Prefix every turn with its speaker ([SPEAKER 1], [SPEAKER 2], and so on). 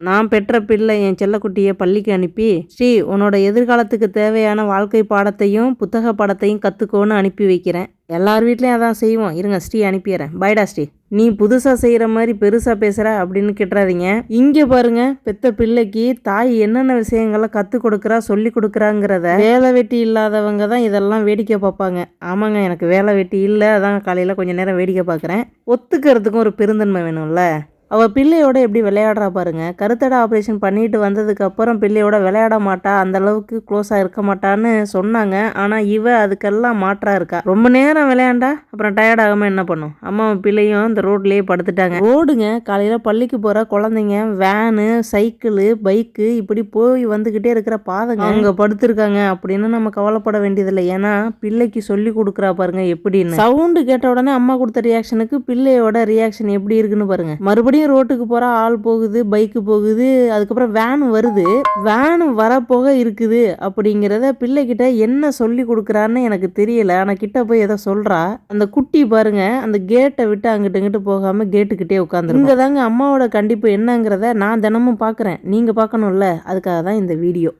[SPEAKER 1] நான் பெற்ற பிள்ளை என் செல்லக்குட்டியை பள்ளிக்கு அனுப்பி, ஸ்ரீ உன்னோட எதிர்காலத்துக்கு தேவையான வாழ்க்கை பாடத்தையும் புத்தக பாடத்தையும் கற்றுக்கோன்னு அனுப்பி வைக்கிறேன். எல்லார் வீட்லேயும் அதான் செய்வோம். இருங்க ஸ்ரீ அனுப்பிடுறேன். பைடா ஸ்ரீ. நீ புதுசாக செய்கிற மாதிரி பெருசாக பேசுகிற அப்படின்னு கிட்டுறாதீங்க. இங்கே பாருங்க, பெத்த பிள்ளைக்கு தாய் என்னென்ன விஷயங்களை கற்றுக் கொடுக்குறா சொல்லி கொடுக்குறாங்கிறத வேலை வெட்டி இல்லாதவங்க தான் இதெல்லாம் வேடிக்கை பார்ப்பாங்க. ஆமாங்க, எனக்கு வேலை வெட்டி இல்லை, அதான் காலையில் கொஞ்சம் நேரம் வேடிக்கை பார்க்குறேன். ஒத்துக்கிறதுக்கும் ஒரு பெருந்தன்மை வேணும்ல. அவள் பிள்ளையோட எப்படி விளையாடுறா பாருங்க. கருத்தடை ஆப்ரேஷன் பண்ணிட்டு வந்ததுக்கு அப்புறம் பிள்ளையோட விளையாட மாட்டா, அந்த அளவுக்கு க்ளோஸாக இருக்க மாட்டான்னு சொன்னாங்க. ஆனால் இவ அதுக்கெல்லாம் மாற்றா இருக்கா. ரொம்ப நேரம் விளையாண்டா அப்புறம் டயர்ட் ஆகாமல் என்ன பண்ணும். அம்மாவும் பிள்ளையும் இந்த ரோட்லேயே படுத்துட்டாங்க. ரோடுங்க, காலையில் பள்ளிக்கு போகிற குழந்தைங்க வேனு, சைக்கிளு, பைக்கு இப்படி போய் வந்துக்கிட்டே இருக்கிற பாதைங்க அங்கே படுத்துருக்காங்க அப்படின்னு நம்ம கவலைப்பட வேண்டியதில்லை. ஏன்னா பிள்ளைக்கு சொல்லி கொடுக்குறா பாருங்க எப்படின்னு. சவுண்டு கேட்ட உடனே அம்மா கொடுத்த ரியாக்ஷனுக்கு பிள்ளையோட ரியாக்ஷன் எப்படி இருக்குன்னு பாருங்க. மறுபடியும் ரோட்டுக்கு போற ஆள் போகுது, பைக்கு போகுது, அதுக்கப்புறம் வேன் வருது. வேன் வரப்போக இருக்குது அப்படிங்கிறத பிள்ளைகிட்ட என்ன சொல்லி கொடுக்குறான்னு எனக்கு தெரியல. ஆனா கிட்ட போய் ஏதோ சொல்றா. அந்த குட்டி பாருங்க, அந்த கேட்டை விட்டு அங்கிட்டு இங்கிட்டு போகாம கேட்டுக்கிட்டே உட்காந்துருக்கு. இங்க தாங்க அம்மாவோட கண்டிப்பு என்னங்கிறத நான் தினமும் பார்க்குறேன். நீங்க பார்க்கணும்ல, அதுக்காக தான் இந்த வீடியோ.